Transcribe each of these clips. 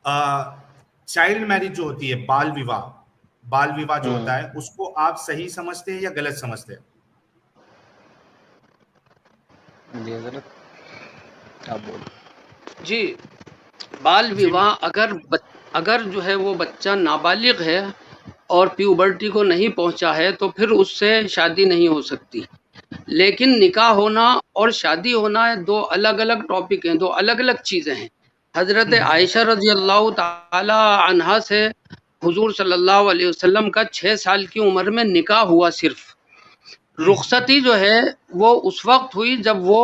Child marriage جو ہوتی ہے، بال وواہ جو ہوتا ہے، اس کو آپ صحیح سمجھتے ہیں یا غلط سمجھتے ہیں؟ جی، بال جی وواہ اگر جو ہے وہ بچہ نابالغ ہے اور پیوبرٹی کو نہیں پہنچا ہے تو پھر اس سے شادی نہیں ہو سکتی. لیکن نکاح ہونا اور شادی ہونا دو الگ الگ ٹاپک ہیں، دو الگ الگ چیزیں ہیں. حضرت عائشہ رضی اللہ تعالی عنہا سے حضور صلی اللہ علیہ وسلم کا 6 سال کی عمر میں نکاح ہوا. صرف رخصتی جو ہے وہ اس وقت ہوئی جب وہ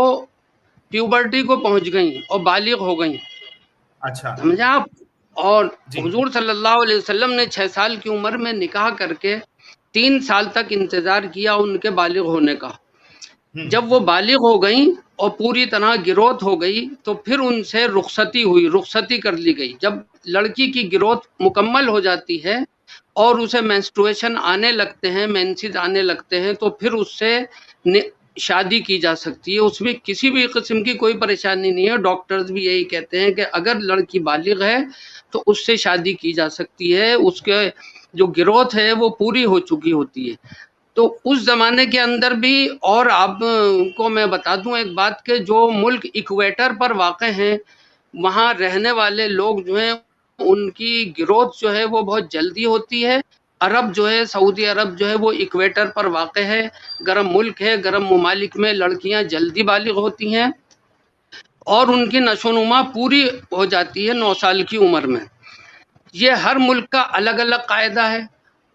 پیوبرٹی کو پہنچ گئیں اور بالغ ہو گئیں. اچھا سمجھا آپ؟ اور جی حضور صلی اللہ علیہ وسلم نے 6 سال کی عمر میں نکاح کر کے 3 سال تک انتظار کیا ان کے بالغ ہونے کا. جب وہ بالغ ہو گئیں اور پوری طرح گروتھ ہو گئی تو پھر ان سے رخصتی ہوئی، رخصتی کر لی گئی. جب لڑکی کی گروتھ مکمل ہو جاتی ہے اور اسے مینسٹرویشن آنے لگتے ہیں، مینسز آنے لگتے ہیں، تو پھر اس سے شادی کی جا سکتی ہے. اس میں کسی بھی قسم کی کوئی پریشانی نہیں ہے. ڈاکٹرز بھی یہی کہتے ہیں کہ اگر لڑکی بالغ ہے تو اس سے شادی کی جا سکتی ہے، اس کے جو گروتھ ہے وہ پوری ہو چکی ہوتی ہے. تو اس زمانے کے اندر بھی، اور آپ کو میں بتا دوں ایک بات کہ جو ملک ایکویٹر پر واقع ہیں وہاں رہنے والے لوگ جو ہیں ان کی گروتھ جو ہے وہ بہت جلدی ہوتی ہے. عرب جو ہے، سعودی عرب جو ہے وہ ایکویٹر پر واقع ہے، گرم ملک ہے. گرم ممالک میں لڑکیاں جلدی بالغ ہوتی ہیں اور ان کی نشو و نما پوری ہو جاتی ہے 9 سال کی عمر میں. یہ ہر ملک کا الگ الگ قاعدہ ہے.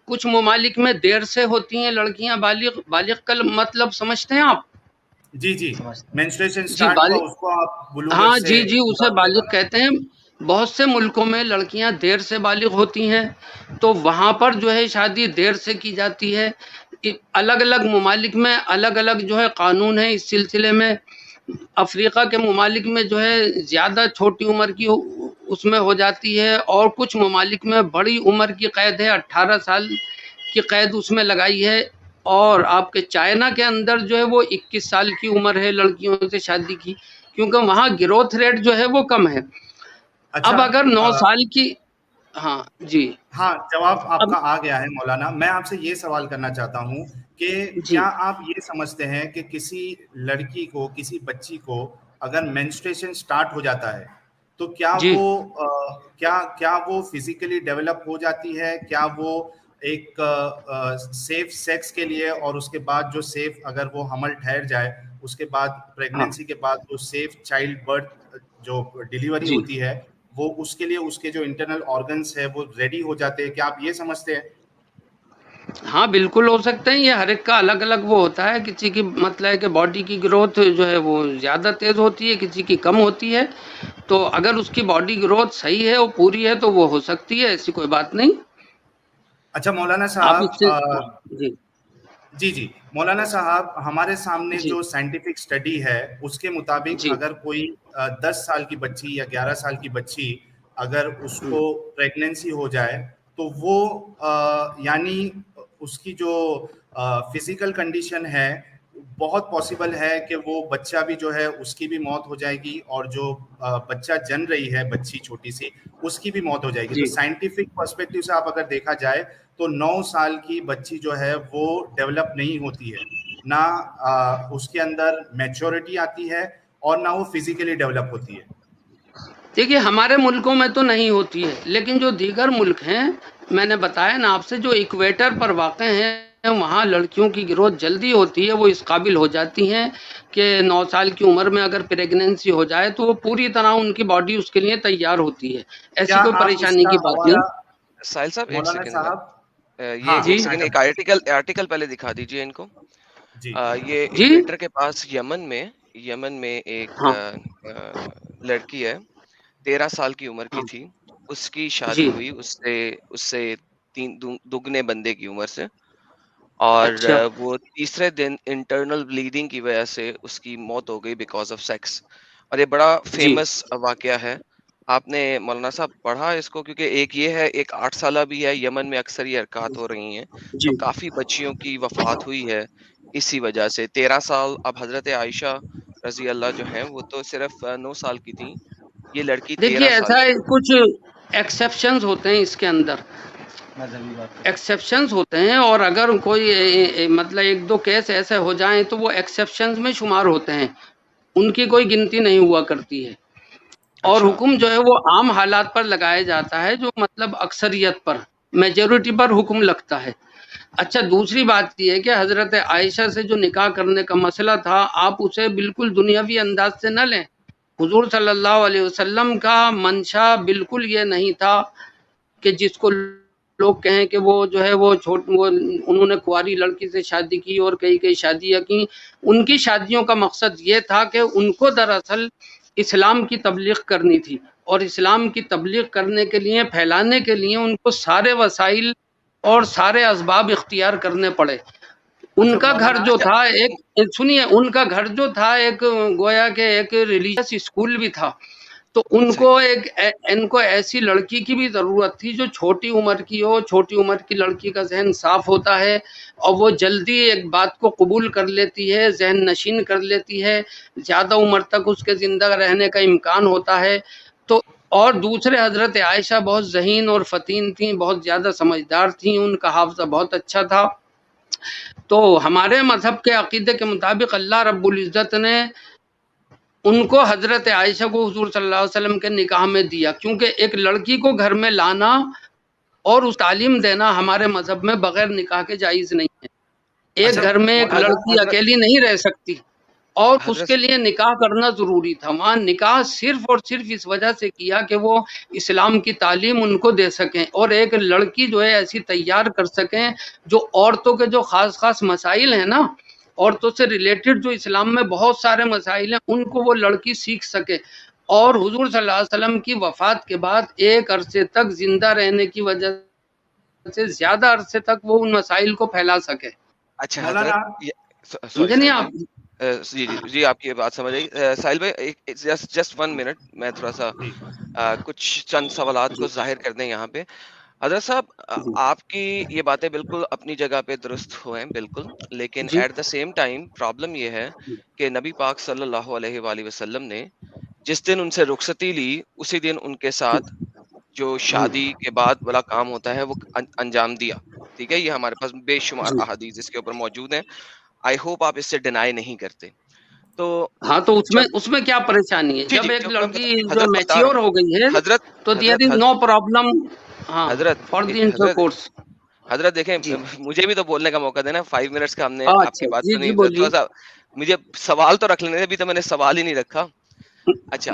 کچھ ممالک میں دیر سے ہوتی ہیں لڑکیاں بالغ کا مطلب سمجھتے ہیں آپ؟ جی مینسٹریشن جی، سٹارٹ ہوا اس کو آپ بلوغت ہاں سے جی اسے مراد بالغ لگانا. کہتے ہیں. بہت سے ملکوں میں لڑکیاں دیر سے بالغ ہوتی ہیں تو وہاں پر جو ہے شادی دیر سے کی جاتی ہے. الگ الگ ممالک میں الگ الگ جو ہے قانون ہے اس سلسلے میں. افریقہ کے ممالک میں جو ہے زیادہ چھوٹی عمر کی اس میں ہو جاتی ہے، اور کچھ ممالک میں بڑی عمر کی قید ہے، 18 سال کی قید اس میں لگائی ہے. اور آپ کے چائنا کے اندر جو ہے وہ 21 سال کی عمر ہے لڑکیوں سے شادی کی، کیونکہ وہاں گروتھ ریٹ جو ہے وہ کم ہے. اب اچھا اگر 9 سال کی، ہاں جی، ہاں جواب آپ اب کا آ گیا ہے مولانا. میں آپ سے یہ سوال کرنا چاہتا ہوں کہ جی کیا آپ یہ سمجھتے ہیں کہ کسی لڑکی کو، کسی بچی کو اگر مینسٹریشن سٹارٹ ہو جاتا ہے تو جی کیا وہ فزیکلی ڈیولپ ہو جاتی ہے؟ کیا وہ ایک سیف سیکس کے لیے، اور اس کے بعد جو سیف اگر وہ حمل ٹھہر جائے اس کے بعد ہاں پریگنینسی کے بعد جو سیف چائلڈ برتھ جو ڈیلیوری جی ہوتی ہے وہ اس کے لیے اس کے جو انٹرنل آرگنس ہے وہ ریڈی ہو جاتے ہیں؟ کیا آپ یہ سمجھتے ہیں؟ ہاں بالکل ہو سکتے ہیں. یہ ہر ایک کا الگ الگ وہ ہوتا ہے. کسی کی مطلب ہے کہ باڈی کی گروتھ جو ہے وہ زیادہ تیز ہوتی ہے، کسی کی کم ہوتی ہے. تو اگر اس کی باڈی گروتھ صحیح ہے اور پوری ہے تو وہ ہو سکتی ہے، ایسی کوئی بات نہیں. اچھا مولانا آپ صاحب، اس سے جی جی مولانا صاحب، ہمارے سامنے جی جو سائنٹیفک اسٹڈی ہے اس کے مطابق جی اگر کوئی 10 سال کی بچی یا 11 سال کی بچی اگر اس کو پریگنینسی ہو جائے تو وہ یعنی اس کی جو فزیکل کنڈیشن ہے بہت پاسبل ہے کہ وہ بچہ بھی جو ہے اس کی بھی موت ہو جائے گی، اور جو بچہ جن رہی ہے بچی چھوٹی سی اس کی بھی موت ہو جائے گی. تو جی سائنٹیفک پرسپیکٹو سے آپ اگر دیکھا جائے تو 9 سال کی بچی جو ہے وہ ڈیولپ نہیں ہوتی ہے، نہ اس کے اندر میچورٹی آتی ہے اور نہ وہ فزیکلی ڈیولپ ہوتی ہے. دیکھیے ہمارے ملکوں میں تو نہیں ہوتی ہے، لیکن جو دیگر ملک ہیں میں نے بتایا نا آپ سے جو ایکویٹر پر واقع ہیں وہاں لڑکیوں کی گروتھ جلدی ہوتی ہے. وہ اس قابل ہو جاتی ہیں کہ 9 سال کی عمر میں اگر پریگنینسی ہو جائے تو وہ پوری طرح ان کی باڈی اس کے لیے تیار ہوتی ہے. ایسی کیا کوئی آپ اس پریشانی کا کی بات حوالہ نہیں. ساحل صاحب ایک مولانا سیکنڈ صاحب؟ یہ ہاں ایک جی سیکنڈ، ایک آرٹیکل پہلے دکھا دیجئے ان کو. جی یہ جی ایکویٹر کے پاس یمن میں ایک ہاں لڑکی ہے، 13 سال کی عمر کی ہاں تھی. اس کی شادی جی ہوئی اس سے 3 دگنے بندے کی عمر سے، اور اچھا وہ تیسرے دن انٹرنل بلیڈنگ کی وجہ سے اس کی موت ہو گئی بیکاز آف سیکس. اور یہ بڑا جی فیمس واقعہ ہے. آپ نے مولانا صاحب پڑھا اس کو؟ کیونکہ ایک یہ ہے، ایک 8 سالہ بھی ہے. یمن میں اکثر یہ حرکات ہو رہی ہیں، تو جی کافی بچیوں کی وفات ہوئی ہے اسی وجہ سے. 13 سال. اب حضرت عائشہ رضی اللہ جو ہیں وہ تو صرف 9 سال کی تھیں، یہ لڑکی دیکھیے 13 سال ایسا ہے کی. کچھ ایکسیپشنز ہوتے ہیں اس کے اندر، ایکسیپشنز ہوتے ہیں، اور اگر کوئی مطلب ایک دو کیس ایسے ہو جائیں تو وہ ایکسیپشنز میں شمار ہوتے ہیں، ان کی کوئی گنتی نہیں ہوا کرتی ہے. اور حکم جو ہے وہ عام حالات پر لگایا جاتا ہے، جو مطلب اکثریت پر، میجورٹی پر حکم لگتا ہے. اچھا، دوسری بات یہ ہے کہ حضرت عائشہ سے جو نکاح کرنے کا مسئلہ تھا، آپ اسے بالکل دنیاوی انداز سے نہ لیں. حضور صلی اللہ علیہ وسلم کا منشا بالکل یہ نہیں تھا کہ جس کو لوگ کہیں کہ وہ جو ہے وہ انہوں نے کنواری لڑکی سے شادی کی اور کئی شادیاں کی. ان کی شادیوں کا مقصد یہ تھا کہ ان کو دراصل اسلام کی تبلیغ کرنی تھی، اور اسلام کی تبلیغ کرنے کے لیے، پھیلانے کے لیے ان کو سارے وسائل اور سارے اسباب اختیار کرنے پڑے. ان کا گھر جو تھا ان کا گھر جو تھا ایک گویا کہ ایک ریلیجیس اسکول بھی تھا. تو ان کو ایسی لڑکی کی بھی ضرورت تھی جو چھوٹی عمر کی ہو. چھوٹی عمر کی لڑکی کا ذہن صاف ہوتا ہے اور وہ جلدی ایک بات کو قبول کر لیتی ہے، ذہن نشین کر لیتی ہے، زیادہ عمر تک اس کے زندہ رہنے کا امکان ہوتا ہے. تو اور دوسرے حضرت عائشہ بہت ذہین اور فطین تھیں، بہت زیادہ سمجھدار تھیں، ان کا حافظہ بہت اچھا تھا. تو ہمارے مذہب کے عقیدے کے مطابق اللہ رب العزت نے ان کو، حضرت عائشہ کو، حضور صلی اللہ علیہ وسلم کے نکاح میں دیا، کیونکہ ایک لڑکی کو گھر میں لانا اور اس تعلیم دینا ہمارے مذہب میں بغیر نکاح کے جائز نہیں ہے. ایک گھر میں ایک لڑکی اکیلی نہیں رہ سکتی، اور اس کے لیے نکاح کرنا ضروری تھا. وہاں نکاح صرف اور صرف اس وجہ سے کیا کہ وہ اسلام کی تعلیم ان کو دے سکیں، اور ایک لڑکی جو ہے ایسی تیار کر سکیں جو عورتوں کے جو خاص مسائل ہیں نا، عورتوں سے ریلیٹڈ جو اسلام میں بہت سارے مسائل ہیں، ان کو وہ لڑکی سیکھ سکے. اور حضور صلی اللہ علیہ وسلم کی وفات کے بعد ایک عرصے تک زندہ رہنے کی وجہ سے زیادہ عرصے تک وہ ان مسائل کو پھیلا سکے. اچھا حضرت، نہیں آپ جی آپ کی بات سمجھ آئی. ساحل بھائی جسٹ 1 منٹ، میں تھوڑا سا کچھ چند سوالات کو ظاہر کر دیں یہاں پہ. حضرت صاحب، آپ کی یہ باتیں بالکل اپنی جگہ پہ درست ہوئے بالکل، لیکن at the same time problem یہ ہے کہ نبی پاک صلی اللہ علیہ وآلہ وسلم نے جس دن ان سے رخصتی لی، اسی دن ان کے ساتھ جو شادی کے بعد والا کام ہوتا ہے وہ انجام دیا. ٹھیک ہے، یہ ہمارے پاس بے شمار احادیث اس کے اوپر موجود ہیں. آئی ہوپ آپ اس سے ڈینائی نہیں کرتے. تو ہاں، تو اس میں کیا پریشانی ہے؟ جب ایک لڑکی جو میچیور ہو گئی ہے حضرت تو there is no problem for the intercourse. حضرت دیکھیں، مجھے بھی تو بولنے کا موقع دینا. 5 منٹس کا ہم نے آپ کی بات سنی. تھوڑا سا مجھے سوال تو رکھ لینے دیں، ابھی تو میں نے سوال ہی نہیں رکھا. اچھا،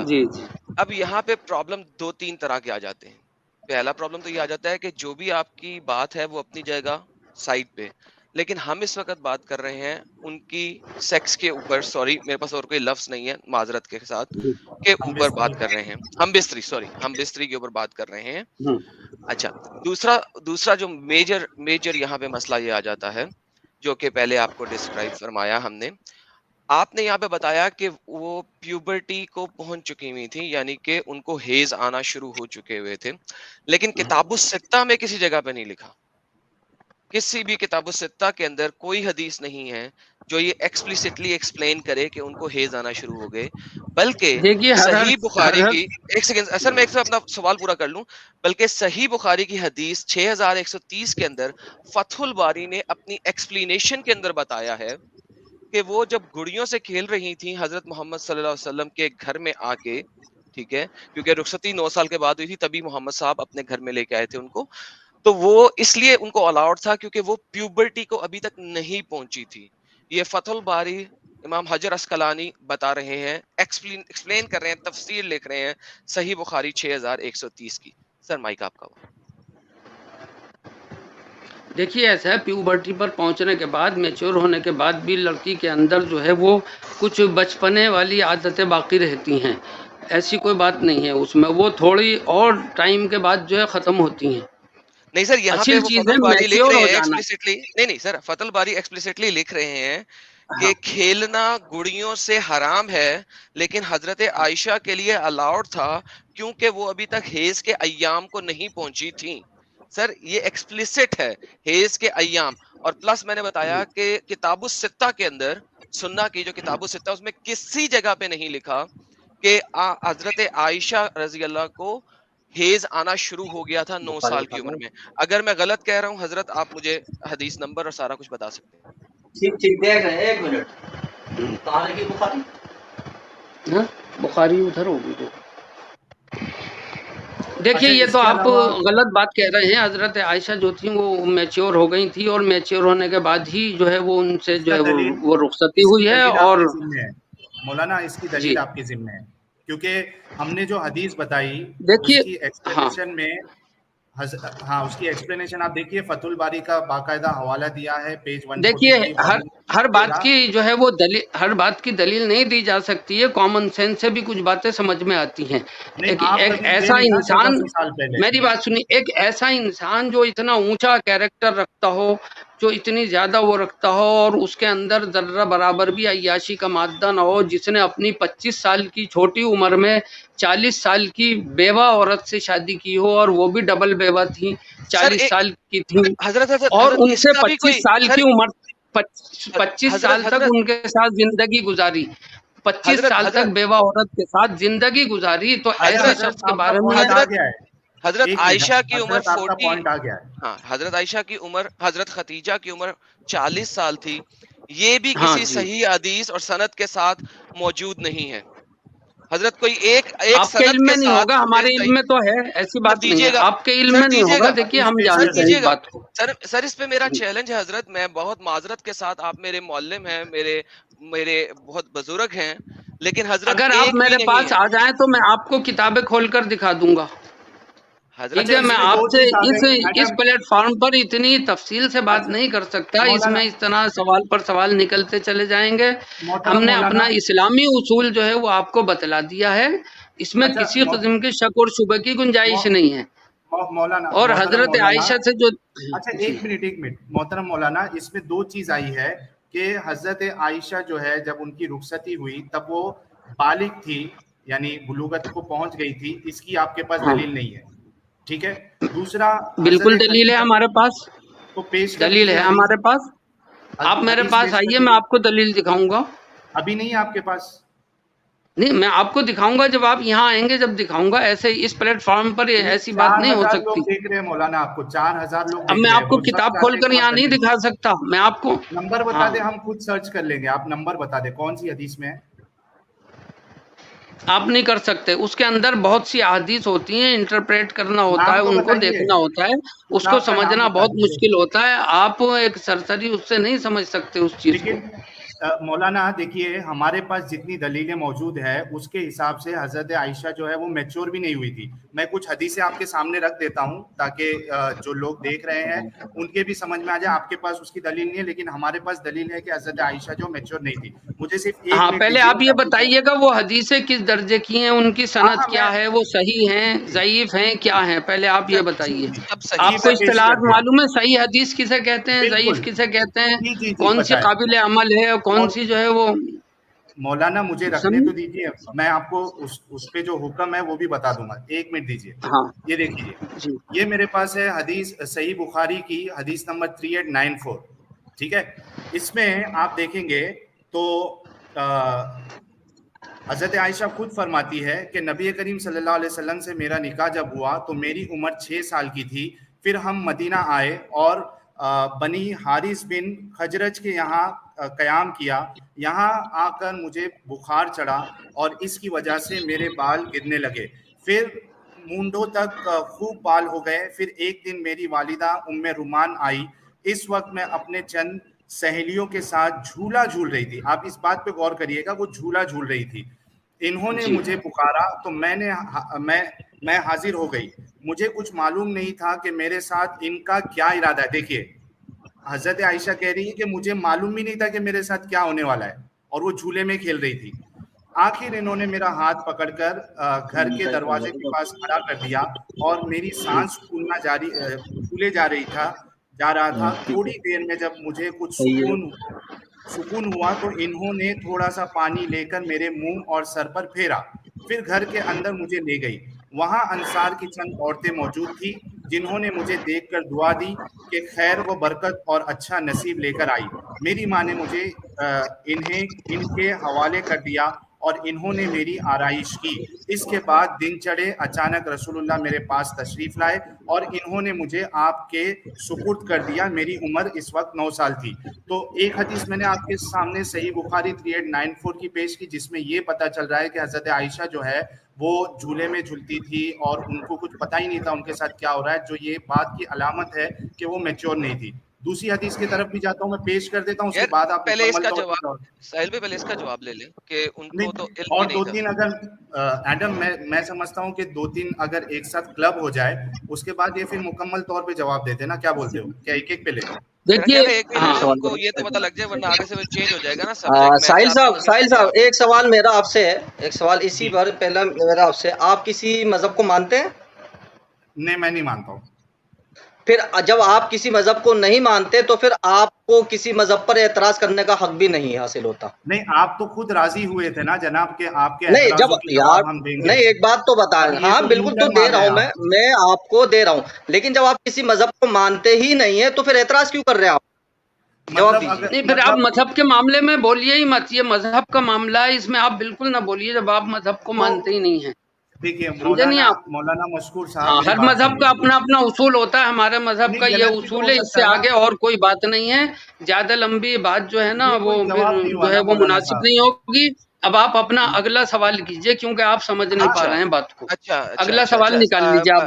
اب یہاں پہ پرابلم 2-3 طرح کے آ جاتے ہیں. پہلا پرابلم تو یہ آ جاتا ہے کہ جو بھی آپ کی بات ہے وہ اپنی جائے سائڈ پہ، لیکن ہم اس وقت بات کر رہے ہیں ان کی سیکس کے اوپر. سوری، میرے پاس اور کوئی لفظ نہیں ہے معذرت کے ساتھ، کے اوپر بات کر رہے ہیں. ہم بستری کے اوپر بات کر رہے ہیں. اچھا، دوسرا جو میجر یہاں پہ مسئلہ یہ آ جاتا ہے، جو کہ پہلے آپ کو ڈسکرائب فرمایا ہم نے. آپ نے یہاں پہ بتایا کہ وہ پیوبرٹی کو پہنچ چکی ہوئی تھی، یعنی کہ ان کو ہیز آنا شروع ہو چکے ہوئے تھے. لیکن کتاب الستہ میں کسی جگہ پہ نہیں لکھا، کسی بھی کتاب الستہ کے اندر کوئی حدیث نہیں ہے جو یہ ایکسپلیسٹلی ایکسپلین کرے کہ ان کو ہیز آنا شروع ہو گئے. بلکہ صحیح بخاری کی ایک سیکنڈ اصل میں اپنا سوال پورا کر لوں، بلکہ صحیح بخاری کی حدیث 6130 کے اندر فتح الباری نے اپنی ایکسپلینیشن کے اندر بتایا ہے کہ وہ جب گڑیوں سے کھیل رہی تھیں حضرت محمد صلی اللہ علیہ وسلم کے گھر میں آ کے، ٹھیک ہے، کیونکہ رخصتی 9 سال کے بعد ہوئی تھی، تبھی محمد صاحب اپنے گھر میں لے کے آئے تھے ان کو. تو وہ اس لیے ان کو الاؤڈ تھا کیونکہ وہ پیوبرٹی کو ابھی تک نہیں پہنچی تھی. یہ فتح الباری امام حجر اسقلانی بتا رہے ہیں، ایکسپلین کر رہے ہیں، تفسیر لکھ رہے ہیں صحیح بخاری 6130 کی. سر مائک آپ کا. دیکھیے، ایسا ہے، پیوبرٹی پر پہنچنے کے بعد، میچور ہونے کے بعد بھی لڑکی کے اندر جو ہے وہ کچھ بچپنے والی عادتیں باقی رہتی ہیں. ایسی کوئی بات نہیں ہے اس میں، وہ تھوڑی اور ٹائم کے بعد جو ہے ختم ہوتی ہیں. نہیں سر، یہاں پہ وہ فتح الباری لکھ رہے ہیں ایکسپلیسٹلی، نہیں سر، فتح الباری ایکسپلیسٹلی لکھ رہے ہیں کہ کھیلنا گڑیوں سے حرام ہے، لیکن حضرت عائشہ کے لیے الاؤڈ تھا کیونکہ وہ ابھی تک حیض کے ایام کو نہیں پہنچی تھیں. سر یہ ایکسپلیسٹ ہے، حیض کے ایام. اور پلس میں نے بتایا کہ کتاب الستہ کے اندر، سنہ کی جو کتاب الستہ، اس میں کسی جگہ پہ نہیں لکھا کہ حضرت عائشہ رضی اللہ کو ہیز آنا شروع ہو گیا تھا 9 سال کی عمر میں. اگر میں غلط کہہ رہا ہوں حضرت آپ مجھے حدیث نمبر اور سارا کچھ بتا سکتے ہیں. ٹھیک دیکھ رہے ہیں, ایک منٹ. کہاں لگی بخاری؟ بخاری ادھر ہوگی تو. دیکھیے یہ تو آپ غلط بات کہہ رہے ہیں. حضرت عائشہ جو تھیں وہ میچور ہو گئی تھی, اور میچور ہونے کے بعد ہی جو ہے وہ ان سے جو ہے وہ رخصتی ہوئی ہے. اور مولانا اس کی دلیل آپ کے ذمہ ہے, کیونکہ ہم نے جو حدیث بتائی دیکھیے اس کی ایکسپلینیشن میں اس کی ایکسپلینیشن آپ دیکھیے, فتح الباری کا باقاعدہ حوالہ دیا ہے پیج 143. دیکھیے ہر بات کی جو ہے وہ دلیل, ہر بات کی دلیل نہیں دی جا سکتی ہے. کامن سینس سے بھی کچھ باتیں سمجھ میں آتی ہیں. ایک ایسا انسان, میری بات سنیے, ایک ایسا انسان جو اتنا اونچا کیریکٹر رکھتا ہو, جو اتنی زیادہ وہ رکھتا ہو, اور اس کے اندر ذرہ برابر بھی عیاشی کا مادہ نہ ہو, جس نے اپنی 25 سال کی چھوٹی عمر میں 40 سال کی بیوہ عورت سے شادی کی ہو, اور وہ بھی ڈبل بیوہ تھی, 40 سال کی تھی, اور ان سے 25 سال کی عمر 25 سال تک ان کے ساتھ زندگی گزاری, 25 سال تک بیوہ عورت کے ساتھ زندگی گزاری. تو ایسے شخص کے بارے میں حضرت عائشہ کی عمر 40, ہاں حضرت عائشہ کی عمر, حضرت خدیجہ کی عمر 40 سال تھی. یہ بھی کسی صحیح حدیث اور سند کے ساتھ موجود نہیں ہے. حضرت کوئی ایک آپ کے علم میں نہیں ہوگا, ہمارے علم میں تو ہے, ایسی بات نہیں ہے. آپ کے علم میں نہیں ہوگا. دیکھیے ہم جانتے ہیں بات کو. سر اس پہ میرا چیلنج ہے حضرت, میں بہت معذرت کے ساتھ, آپ میرے معلم ہیں, میرے بہت بزرگ ہیں, لیکن حضرت اگر آپ میرے پاس آ جائیں تو میں آپ کو کتابیں کھول کر دکھا دوں گا. ٹھیک ہے, میں آپ سے اس پلیٹ فارم پر اتنی تفصیل سے بات نہیں کر سکتا. اس میں اس طرح سوال پر سوال نکلتے چلے جائیں گے. ہم نے اپنا اسلامی اصول جو ہے وہ آپ کو بتلا دیا ہے, اس میں کسی قسم کے شک اور شبہ کی گنجائش نہیں ہے. اور حضرت عائشہ سے جو اچھا ایک منٹ محترم مولانا, اس میں دو چیز آئی ہے کہ حضرت عائشہ جو ہے جب ان کی رخصتی ہوئی تب وہ بالغ تھی, یعنی بلوغت کو پہنچ گئی تھی. اس کی آپ کے پاس دلیل نہیں ہے, ٹھیک ہے. دوسرا بالکل دلیل ہے ہمارے پاس, تو پیش دلیل ہے ہمارے پاس. آپ میرے پاس آئیے, میں آپ کو دلیل دکھاؤں گا. ابھی نہیں ہے آپ کے پاس؟ نہیں, میں آپ کو دکھاؤں گا جب آپ یہاں آئیں گے, جب دکھاؤں گا. ایسے اس پلیٹ فارم پر ایسی بات نہیں ہو سکتی. دیکھ رہے ہیں مولانا, آپ کو 4000 لوگ. اب میں آپ کو کتاب کھول کر یہاں نہیں دکھا سکتا. میں آپ کو نمبر بتا دیں, ہم خود سرچ کر لیں گے. آپ نمبر بتا دیں کون سی حدیث میں ہے. آپ نہیں کر سکتے, اس کے اندر بہت سی احادیث ہوتی ہیں, انٹرپریٹ کرنا ہوتا ہے, ان کو دیکھنا ہوتا ہے, اس کو سمجھنا بہت مشکل ہوتا ہے. آپ ایک سرسری اس سے نہیں سمجھ سکتے اس چیز کو. مولانا دیکھیے, ہمارے پاس جتنی دلیلیں موجود ہے اس کے حساب سے حضرت عائشہ جو ہے وہ میچور بھی نہیں ہوئی تھی. میں کچھ حدیثیں آپ کے سامنے رکھ دیتا ہوں تاکہ جو لوگ دیکھ رہے ہیں ان کے بھی سمجھ میں آ جائے. آپ کے پاس اس کی دلیل نہیں ہے, لیکن ہمارے پاس دلیل ہے کہ حضرت عائشہ جو میچور نہیں تھی. مجھے صرف ایک پہلے آپ یہ بتائیے گا وہ حدیثیں کس درجے کی ہیں, ان کی سند کیا ہے, وہ صحیح ہیں, ضعیف ہیں, کیا ہیں, پہلے آپ یہ بتائیے. آپ کو اصطلاحات معلوم ہے, صحیح حدیث کسے کہتے ہیں, ضعیف کسے کہتے ہیں, کون سی قابل عمل ہے اور کون سی جو ہے وہ. مولانا مجھے رکھنے تو دیجیے, میں آپ کو اس پہ جو حکم ہے وہ بھی بتا دوں گا. ایک منٹ دیجیے. یہ دیکھیے, یہ میرے پاس ہے حدیث صحیح بخاری کی حدیث نمبر 3894, ٹھیک ہے. اس میں آپ دیکھیں گے تو حضرت عائشہ خود فرماتی ہے کہ نبی کریم صلی اللہ علیہ وسلم سے میرا نکاح جب ہوا تو میری عمر 6 سال کی تھی. پھر ہم مدینہ آئے اور بنی حارث بن خجرج کے یہاں قیام کیا. یہاں آ کر مجھے بخار چڑھا اور اس کی وجہ سے میرے بال گرنے لگے, پھر مونڈوں تک خوب بال ہو گئے. پھر ایک دن میری والدہ ام رومان آئی. اس وقت میں اپنے چند سہیلیوں کے ساتھ جھولا جھول رہی تھی. آپ اس بات پہ غور کریے گا, وہ جھولا جھول رہی تھی. انہوں نے مجھے پکارا تو میں حاضر ہو گئی. مجھے کچھ معلوم نہیں تھا کہ میرے ساتھ ان کا کیا ارادہ ہے. دیکھیے حضرت عائشہ کہہ رہی ہے کہ مجھے معلوم ہی نہیں تھا کہ میرے ساتھ کیا ہونے والا ہے, اور وہ جھولے میں کھیل رہی تھی. آخر انہوں نے میرا ہاتھ پکڑ کر گھر کے دروازے کے پاس کھڑا کر دیا اور میری سانس پھولے جا رہا تھا. تھوڑی دیر میں جب مجھے کچھ سکون ہوا تو انہوں نے تھوڑا سا پانی لے کر میرے منہ اور سر پر پھیرا. پھر گھر کے اندر مجھے لے گئی. وہاں انصار کی چند عورتیں موجود تھیں جنہوں نے مجھے دیکھ کر دعا دی کہ خیر و برکت اور اچھا نصیب لے کر آئی. میری ماں نے مجھے ان کے حوالے کر دیا اور انہوں نے میری آرائش کی. اس کے بعد دن چڑھے, اچانک رسول اللہ میرے پاس تشریف لائے اور انہوں نے مجھے آپ کے سپرد کر دیا. میری عمر اس وقت 9 سال تھی. تو ایک حدیث میں نے آپ کے سامنے صحیح بخاری 3894 کی پیش کی, جس میں یہ پتہ چل رہا ہے کہ حضرت عائشہ جو ہے وہ جھولے میں جھولتی تھی اور ان کو کچھ پتہ ہی نہیں تھا ان کے ساتھ کیا ہو رہا ہے, جو یہ بات کی علامت ہے کہ وہ میچور نہیں تھی. دوسری حدیث کی طرف بھی جاتا ہوں, میں پیش کر دیتا ہوں, اس کے بعد آپ پہلے اس کا جواب ساحل بھائی پہلے اس کا جواب لے لیں کہ ان کو تو علم اور نہیں تھا. 2-3 اگر ایڈم میں سمجھتا ہوں کہ 2-3 اگر ایک ساتھ کلب ہو جائے اس کے بعد یہ پھر مکمل طور پہ جواب دیتے نا, کیا بولتے ہو, کیا ایک ایک پہ لے؟ دیکھیے یہ تو پتہ لگ جائے ورنہ آگے سے چینج ہو جائے گا نا سبجیکٹ. ساحل صاحب ایک سوال میرا آپ سے ہے, ایک سوال اسی پر پہلا میرا آپ سے, آپ کسی مذہب کو مانتے ہیں؟ نہیں, میں نہیں مانتا ہوں. پھر جب آپ کسی مذہب کو نہیں مانتے تو پھر آپ کو کسی مذہب پر اعتراض کرنے کا حق بھی نہیں حاصل ہوتا. نہیں, آپ تو خود راضی ہوئے تھے نا جناب کہ آپ کے نہیں, جب یار نہیں ایک بات تو بتائیں, ہاں بالکل تو دے رہا ہوں میں آپ کو دے رہا ہوں, لیکن جب آپ کسی مذہب کو مانتے ہی نہیں ہیں تو پھر اعتراض کیوں کر رہے ہیں آپ؟ نہیں, پھر آپ مذہب کے معاملے میں بولیے ہی مت, یہ مذہب کا معاملہ ہے, اس میں آپ بالکل نہ بولیے جب آپ مذہب کو مانتے ہی نہیں ہیں. دیکھیے مولانا مشکور صاحب, ہر مذہب کا اپنا اپنا اصول ہوتا ہے, ہمارے مذہب کا یہ اصول ہے, اس سے آگے اور کوئی بات نہیں ہے. زیادہ لمبی بات جو ہے نا وہ پھر جو ہے وہ مناسب نہیں ہوگی. اب آپ اپنا اگلا سوال کیجئے کیونکہ آپ سمجھ نہیں پا رہے ہیں بات کو. اگلا سوال نکال لیجیے آپ.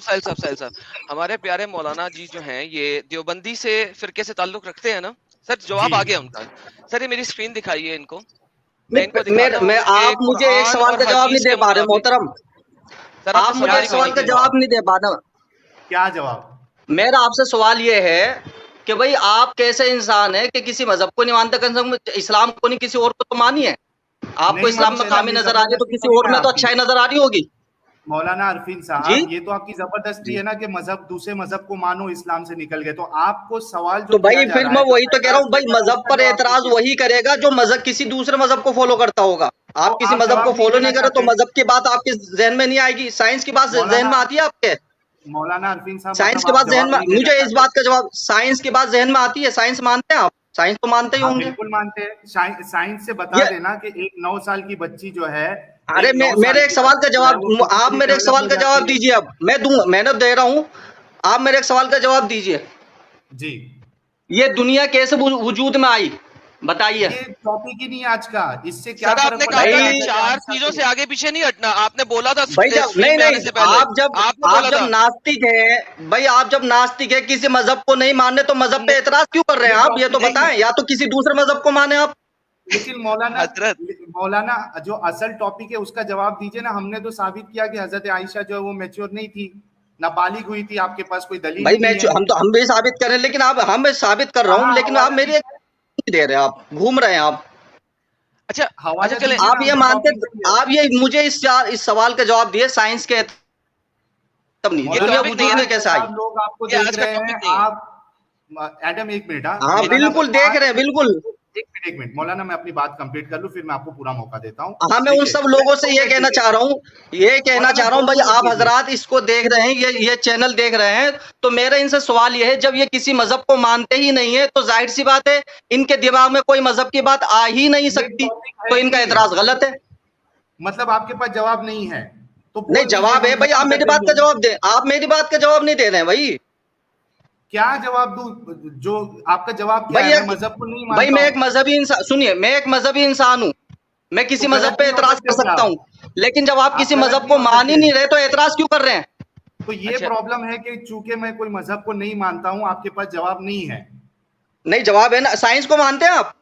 ساحل صاحب ہمارے پیارے مولانا جی جو ہیں یہ دیوبندی سے فرقے سے تعلق رکھتے ہیں نا سر؟ جواب آ گیا ان کا. سر یہ میری اسکرین دکھائیے ان کو, آپ مجھے ایک سوال کا جواب نہیں دے پا رہے محترم, آپ مجھے ایک سوال کا جواب نہیں دے پا رہے. کیا جواب؟ میرا آپ سے سوال یہ ہے کہ بھائی آپ کیسے انسان ہے کہ کسی مذہب کو نہیں مانتے, کم سے کم اسلام کو نہیں کسی اور کو تو مانیے. آپ کو اسلام میں خامی نظر آ رہی ہے تو کسی اور میں تو اچھائی نظر آ رہی ہوگی. مولانا عرفین صاحب یہ تو آپ کی زبردستی ہے نا کہ مذہب دوسرے مذہب کو مانو, اسلام سے نکل گئے. تو آپ کو سوال تو بھائی پھر میں وہی تو کہہ رہا ہوں, بھائی مذہب پر اعتراض وہی کرے گا جو مذہب کسی دوسرے مذہب کو فالو کرتا ہوگا. آپ کسی مذہب کو فالو نہیں کرے تو مذہب کی بات آپ کے ذہن میں نہیں آئے گی. سائنس کی بات ذہن میں آتی ہے آپ کے؟ مولانا عرفین صاحب سائنس کی بات ذہن میں, مجھے اس بات کا جواب, سائنس کی بات ذہن میں آتی ہے؟ سائنس مانتے ہیں آپ؟ سائنس تو مانتے ہی ہوں گے. بالکل مانتے ہیں. سائنس سے بتا دینا کہ ایک 9 سال کی بچی جو ہے, ارے میرے ایک سوال کا جواب, آپ میرے ایک سوال کا جواب دیجیے. اب میں دوں گا, میں نے دے رہا ہوں, آپ میرے ایک سوال کا جواب دیجیے. جی, یہ دنیا کیسے وجود میں آئی بتائیے. یہ ٹاپک ہی نہیں آج کا, اس سے کیا آپ نے کہا 4 چیزوں سے آگے پیچھے نہیں ہٹنا, آپ نے بولا تھا. نہیں, آپ جب ناستک ہیں بھائی, آپ جب ناستک ہے کسی مذہب کو نہیں ماننے تو مذہب پہ اعتراض کیوں کر رہے ہیں آپ؟ یہ تو بتائیں, یا تو کسی دوسرے مذہب کو مانے آپ. لیکن مولانا جو اصل ٹاپک ہے اس کا جواب دیجئے نا. ہم نے تو ثابت کیا کہ حضرت عائشہ جو ہے وہ میچور نہیں تھی, نابالغ ہوئی تھی. آپ کے پاس کوئی دلیل نہیں ہے؟ ہم بھی ثابت کریں, لیکن ہم ثابت کر رہا ہوں, لیکن آپ میری دے رہے ہیں, آپ گھوم رہے ہیں آپ. اچھا آپ یہ مانتے, آپ یہ مجھے اس سوال کا جواب دیے سائنس کے تب نہیں, دنیا وجود میں کیسے آئی؟ لوگ آپ کو دیکھ رہے ہیں. آپ ایڈم ایک منٹ, ہاں بالکل دیکھ رہے ہیں, بالکل ایک منٹ مولانا, میں اپنی بات کمپلیٹ کر لوں پھر میں آپ کو پورا موقع دیتا ہوں. ہاں میں ان سب لوگوں سے یہ کہنا چاہ رہا ہوں بھائی آپ حضرات اس کو دیکھ رہے ہیں, یہ چینل دیکھ رہے ہیں, تو میرا ان سے سوال یہ ہے جب یہ کسی مذہب کو مانتے ہی نہیں ہے تو ظاہر سی بات ہے ان کے دماغ میں کوئی مذہب کی بات آ ہی نہیں سکتی, تو ان کا اعتراض غلط ہے. مطلب آپ کے پاس جواب نہیں ہے؟ تو نہیں, جواب ہے بھائی, آپ میری بات کا جواب دیں. آپ میری بات کا جواب نہیں دے رہے ہیں بھائی. کیا جواب دوں؟ جو آپ کا جواب کیا ہے؟ مذہب کو نہیں مانتا بھائی, میں ایک مذہبی انسان, سنیے, میں ایک مذہبی انسان ہوں, میں کسی مذہب پہ اعتراض کر سکتا ہوں, لیکن جب آپ کسی مذہب کو مان ہی نہیں رہے تو اعتراض کیوں کر رہے ہیں؟ تو یہ پرابلم ہے کہ چونکہ میں کوئی مذہب کو نہیں مانتا ہوں, آپ کے پاس جواب نہیں ہے. نہیں, جواب ہے نا. سائنس کو مانتے ہیں آپ؟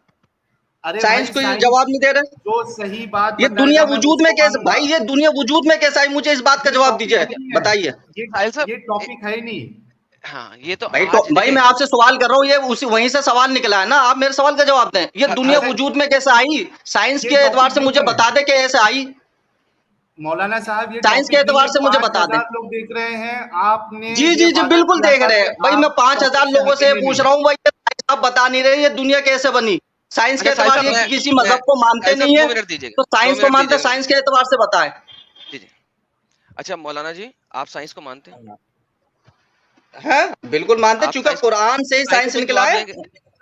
سائنس کو جواب نہیں دے رہے. جو صحیح بات, یہ دنیا وجود میں کیسے, بھائی یہ دنیا وجود میں کیسے آئی؟ مجھے اس بات کا جواب دیجیے, بتائیے. یہ ٹاپک ہے ہی نہیں. ہاں یہ تو بھائی میں آپ سے سوال کر رہا ہوں, یہ وہیں سے سوال نکلا ہے نا, آپ میرے سوال کا جواب دیں. یہ دنیا وجود میں کیسے آئی؟ سائنس کے اعتبار سے مجھے بتا دیں کہ ایسے آئی. مولانا صاحب یہ سائنس کے اعتبار سے مجھے بتا دیں. لوگ دیکھ رہے ہیں, آپ نے جی جی جی بالکل دیکھ رہے ہیں بھائی. میں 5000 لوگوں سے پوچھ رہا ہوں بھائی, آپ بتا نہیں رہے یہ دنیا کیسے بنی. سائنس کے اعتبار سے کسی مذہب کو مانتے نہیں ہے تو سائنس کو مانتے, سائنس کے اعتبار سے بتائیں. جی جی. اچھا مولانا جی, آپ سائنس کو مانتے ہیں؟ بالکل مانتے, چونکہ قرآن سے ہی سائنس نکلا ہے.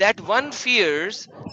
that one fears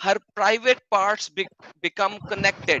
her private parts become connected,